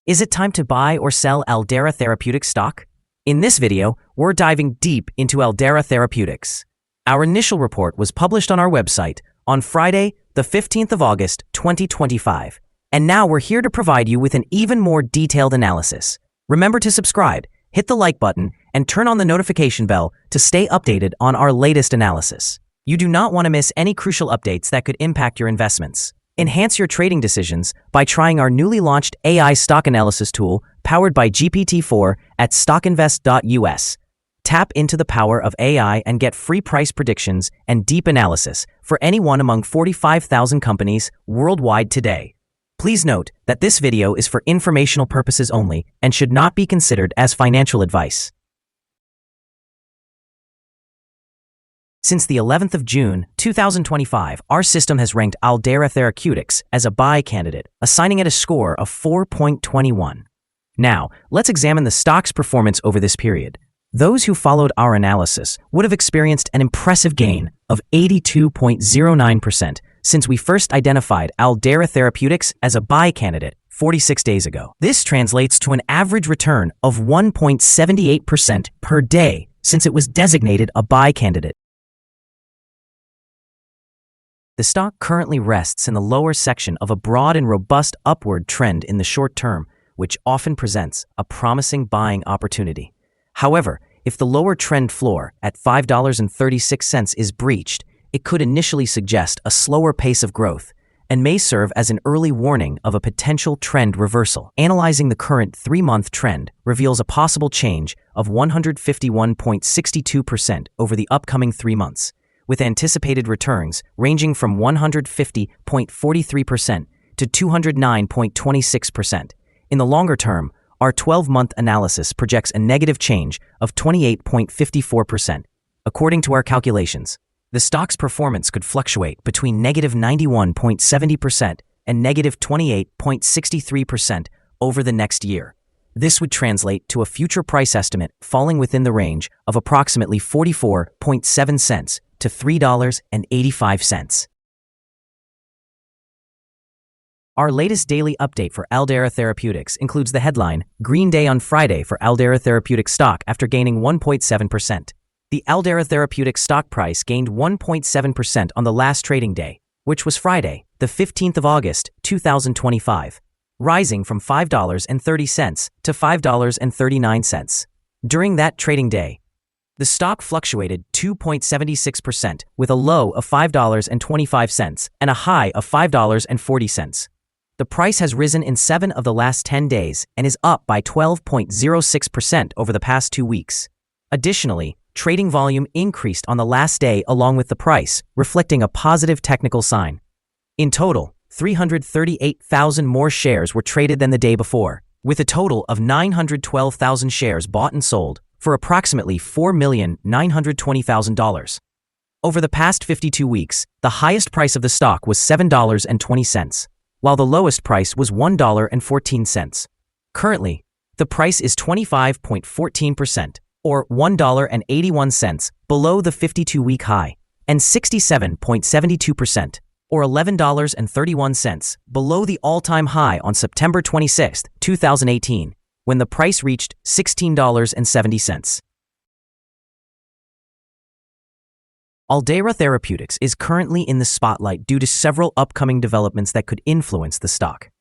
Is it time to buy or sell Aldeyra Therapeutics stock? In this video, we're diving deep into Aldeyra Therapeutics. Our initial report was published on our website on Friday, the 15th of August, 2025. And now we're here to provide you with an even more detailed analysis. Remember to subscribe, hit the like button, and turn on the notification bell to stay updated on our latest analysis. You do not want to miss any crucial updates that could impact your investments. Enhance your trading decisions by trying our newly launched AI stock analysis tool powered by GPT-4 at StockInvest.us. Tap into the power of AI and get free price predictions and deep analysis for any one among 45,000 companies worldwide today. Please note that this video is for informational purposes only and should not be considered as financial advice. Since the 11th of June, 2025, our system has ranked Aldeyra Therapeutics as a buy candidate, assigning it a score of 4.21. Now, let's examine the stock's performance over this period. Those who followed our analysis would have experienced an impressive gain of 82.09% since we first identified Aldeyra Therapeutics as a buy candidate 46 days ago. This translates to an average return of 1.78% per day since it was designated a buy candidate. The stock currently rests in the lower section of a broad and robust upward trend in the short term, which often presents a promising buying opportunity. However, if the lower trend floor at $5.36 is breached, it could initially suggest a slower pace of growth and may serve as an early warning of a potential trend reversal. Analyzing the current 3-month trend reveals a possible change of 151.62% over the upcoming 3 months, with anticipated returns ranging from 150.43% to 209.26%. In the longer term, our 12-month analysis projects a negative change of 28.54%. According to our calculations, the stock's performance could fluctuate between negative 91.70% and negative 28.63% over the next year. This would translate to a future price estimate falling within the range of approximately 44.7 cents to $3.85. Our latest daily update for Aldeyra Therapeutics includes the headline, Green Day on Friday for Aldeyra Therapeutics stock after gaining 1.7%. The Aldeyra Therapeutics stock price gained 1.7% on the last trading day, which was Friday, the 15th of August, 2025, rising from $5.30 to $5.39. During that trading day, the stock fluctuated 2.76% with a low of $5.25 and a high of $5.40. The price has risen in 7 of the last 10 days and is up by 12.06% over the past 2 weeks. Additionally, trading volume increased on the last day along with the price, reflecting a positive technical sign. In total, 338,000 more shares were traded than the day before, with a total of 912,000 shares bought and sold for approximately $4,920,000. Over the past 52 weeks, the highest price of the stock was $7.20, while the lowest price was $1.14. Currently, the price is 25.14%, or $1.81 below the 52-week high, and 67.72%, or $11.31 below the all-time high on September 26, 2018, when the price reached $16.70. Aldeyra Therapeutics is currently in the spotlight due to several upcoming developments that could influence the stock.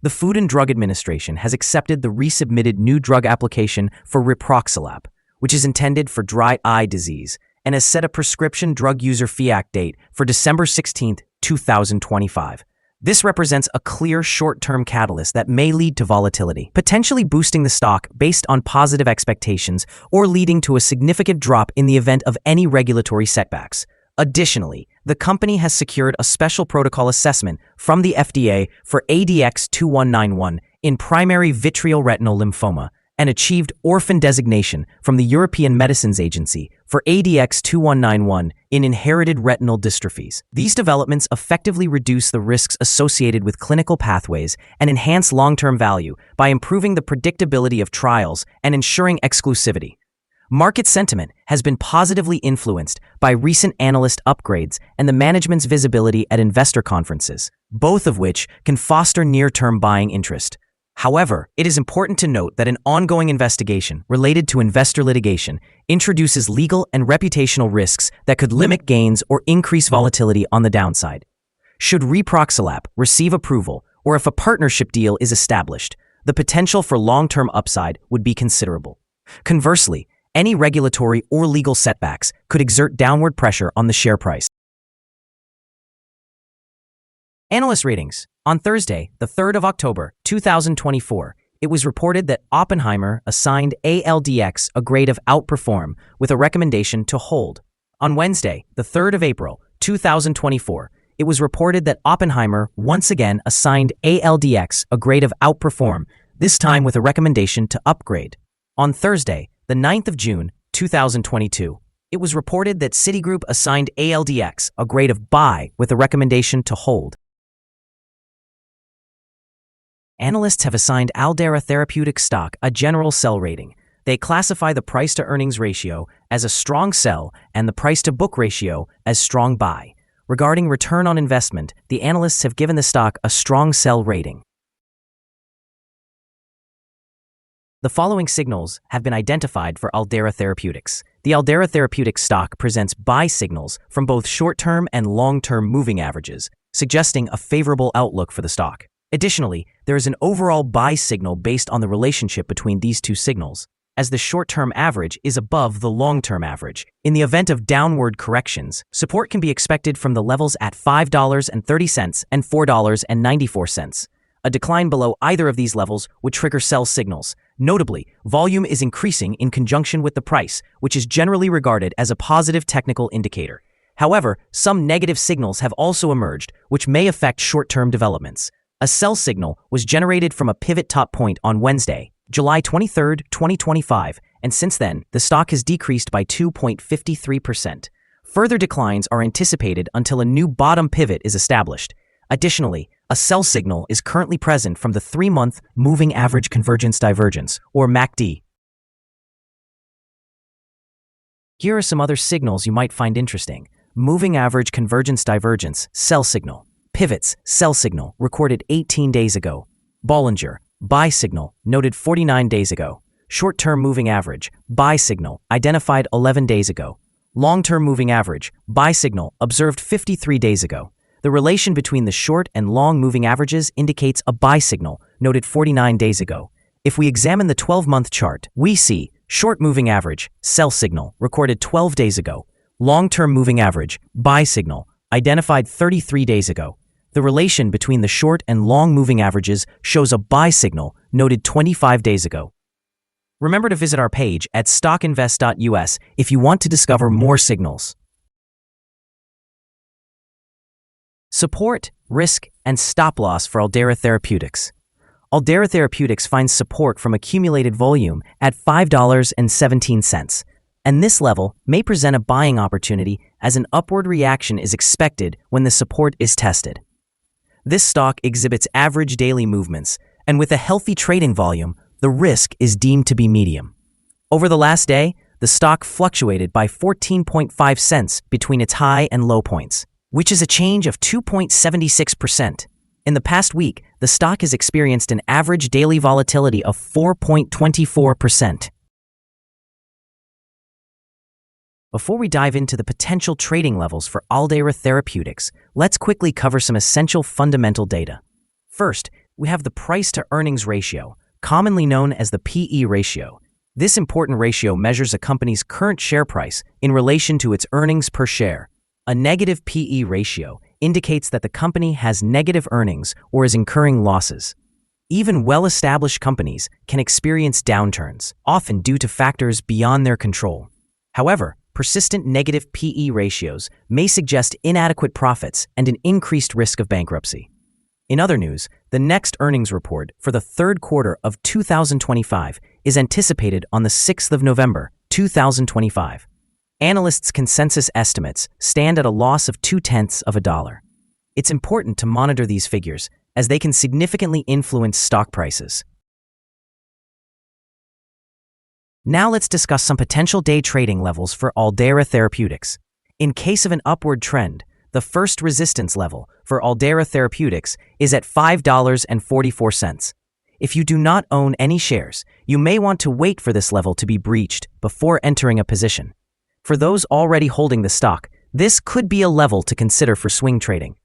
The Food and Drug Administration has accepted the resubmitted new drug application for Riproxalap, which is intended for dry eye disease, and has set a prescription drug user fee act date for December 16, 2025. This represents a clear short-term catalyst that may lead to volatility, potentially boosting the stock based on positive expectations or leading to a significant drop in the event of any regulatory setbacks. Additionally, the company has secured a special protocol assessment from the FDA for ALDX 2191 in primary vitreoretinal lymphoma and achieved orphan designation from the European Medicines Agency for ALDX 2191 in inherited retinal dystrophies. These developments effectively reduce the risks associated with clinical pathways and enhance long-term value by improving the predictability of trials and ensuring exclusivity. Market sentiment has been positively influenced by recent analyst upgrades and the management's visibility at investor conferences, both of which can foster near-term buying interest. However, it is important to note that an ongoing investigation related to investor litigation introduces legal and reputational risks that could limit gains or increase volatility on the downside. Should Reproxalap receive approval, or if a partnership deal is established, the potential for long-term upside would be considerable. Conversely, any regulatory or legal setbacks could exert downward pressure on the share price. Analyst ratings. On Thursday, the 3rd of October, 2024, it was reported that Oppenheimer assigned ALDX a grade of outperform with a recommendation to hold. On Wednesday, the 3rd of April, 2024, it was reported that Oppenheimer once again assigned ALDX a grade of outperform, this time with a recommendation to upgrade. On Thursday, the 9th of June, 2022, it was reported that Citigroup assigned ALDX a grade of buy with a recommendation to hold. Analysts have assigned Aldeyra Therapeutics stock a general sell rating. They classify the price-to-earnings ratio as a strong sell and the price-to-book ratio as strong buy. Regarding return on investment, the analysts have given the stock a strong sell rating. The following signals have been identified for Aldeyra Therapeutics. The Aldeyra Therapeutics stock presents buy signals from both short-term and long-term moving averages, suggesting a favorable outlook for the stock. Additionally, there is an overall buy signal based on the relationship between these two signals, as the short-term average is above the long-term average. In the event of downward corrections, support can be expected from the levels at $5.30 and $4.94. A decline below either of these levels would trigger sell signals. Notably, volume is increasing in conjunction with the price, which is generally regarded as a positive technical indicator. However, some negative signals have also emerged, which may affect short-term developments. A sell signal was generated from a pivot top point on Wednesday, July 23, 2025, and since then, the stock has decreased by 2.53%. Further declines are anticipated until a new bottom pivot is established. Additionally, a sell signal is currently present from the 3-month Moving Average Convergence Divergence, or MACD. Here are some other signals you might find interesting. Moving Average Convergence Divergence, sell signal. Pivots, sell signal, recorded 18 days ago. Bollinger, buy signal, noted 49 days ago. Short-term moving average, buy signal, identified 11 days ago. Long-term moving average, buy signal, observed 53 days ago. The relation between the short and long moving averages indicates a buy signal, noted 49 days ago. If we examine the 12-month chart, we see short moving average, sell signal, recorded 12 days ago. Long-term moving average, buy signal, identified 33 days ago. The relation between the short and long moving averages shows a buy signal, noted 25 days ago. Remember to visit our page at StockInvest.us if you want to discover more signals. Support, risk, and stop loss for Aldeyra Therapeutics. Aldeyra Therapeutics finds support from accumulated volume at $5.17, and this level may present a buying opportunity as an upward reaction is expected when the support is tested. This stock exhibits average daily movements, and with a healthy trading volume, the risk is deemed to be medium. Over the last day, the stock fluctuated by 14.5 cents between its high and low points, which is a change of 2.76%. In the past week, the stock has experienced an average daily volatility of 4.24%. Before we dive into the potential trading levels for Aldeyra Therapeutics, let's quickly cover some essential fundamental data. First, we have the price-to-earnings ratio, commonly known as the PE ratio. This important ratio measures a company's current share price in relation to its earnings per share. A negative PE ratio indicates that the company has negative earnings or is incurring losses. Even well-established companies can experience downturns, often due to factors beyond their control. However, persistent negative PE ratios may suggest inadequate profits and an increased risk of bankruptcy. In other news, the next earnings report for the third quarter of 2025 is anticipated on the 6th of November, 2025. Analysts' consensus estimates stand at a loss of 0.2%. It's important to monitor these figures, as they can significantly influence stock prices. Now let's discuss some potential day trading levels for Aldeyra Therapeutics. In case of an upward trend, the first resistance level for Aldeyra Therapeutics is at $5.44. If you do not own any shares, you may want to wait for this level to be breached before entering a position. For those already holding the stock, this could be a level to consider for swing trading.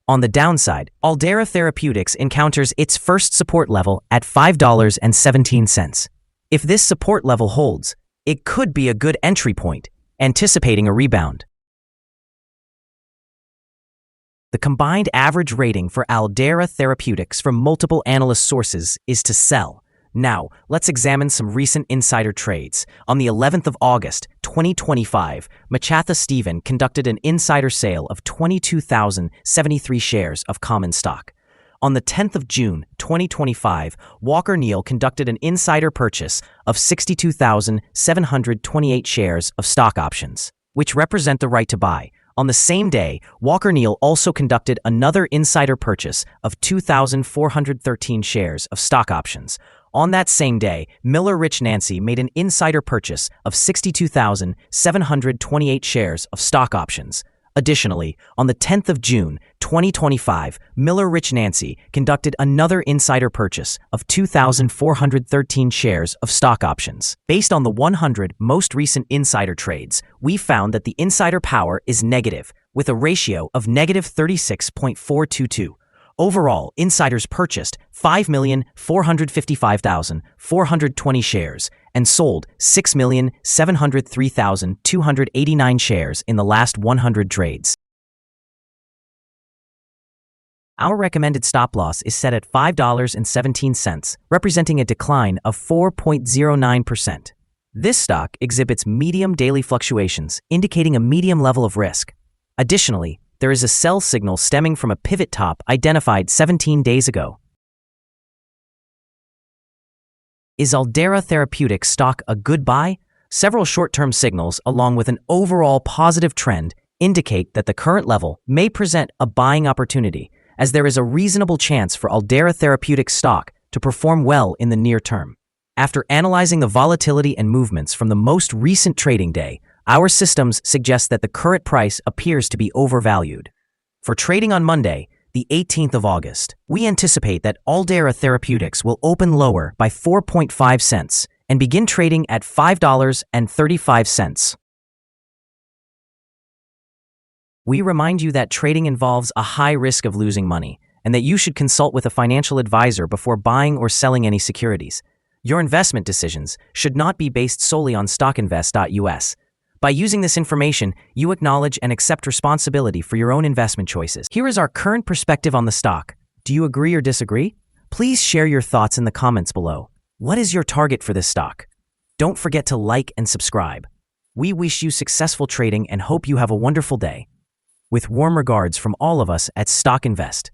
On the downside, Aldeyra Therapeutics encounters its first support level at $5.17. If this support level holds, it could be a good entry point, anticipating a rebound. The combined average rating for Aldeyra Therapeutics from multiple analyst sources is to sell. Now, let's examine some recent insider trades. On the 11th of August, 2025, Machatha Stephen conducted an insider sale of 22,073 shares of common stock. On the 10th of June, 2025, Walker Neal conducted an insider purchase of 62,728 shares of stock options, which represent the right to buy. On the same day, Walker Neal also conducted another insider purchase of 2,413 shares of stock options. On that same day, Miller Rich Nancy made an insider purchase of 62,728 shares of stock options. Additionally, on the 10th of June, 2025, Miller Rich Nancy conducted another insider purchase of 2,413 shares of stock options. Based on the 100 most recent insider trades, we found that the insider power is negative, with a ratio of negative 36.422. Overall, insiders purchased 5,455,420 shares and sold 6,703,289 shares in the last 100 trades. Our recommended stop loss is set at $5.17, representing a decline of 4.09%. This stock exhibits medium daily fluctuations, indicating a medium level of risk. Additionally, there is a sell signal stemming from a pivot top identified 17 days ago. Is Aldeyra Therapeutics stock a good buy? Several short-term signals, along with an overall positive trend, indicate that the current level may present a buying opportunity, as there is a reasonable chance for Aldeyra Therapeutics stock to perform well in the near term. After analyzing the volatility and movements from the most recent trading day, our systems suggest that the current price appears to be overvalued. For trading on Monday, the 18th of August, we anticipate that Aldeyra Therapeutics will open lower by 4.5 cents and begin trading at $5.35. We remind you that trading involves a high risk of losing money and that you should consult with a financial advisor before buying or selling any securities. Your investment decisions should not be based solely on StockInvest.us. By using this information, you acknowledge and accept responsibility for your own investment choices. Here is our current perspective on the stock. Do you agree or disagree? Please share your thoughts in the comments below. What is your target for this stock? Don't forget to like and subscribe. We wish you successful trading and hope you have a wonderful day. With warm regards from all of us at Stock Invest.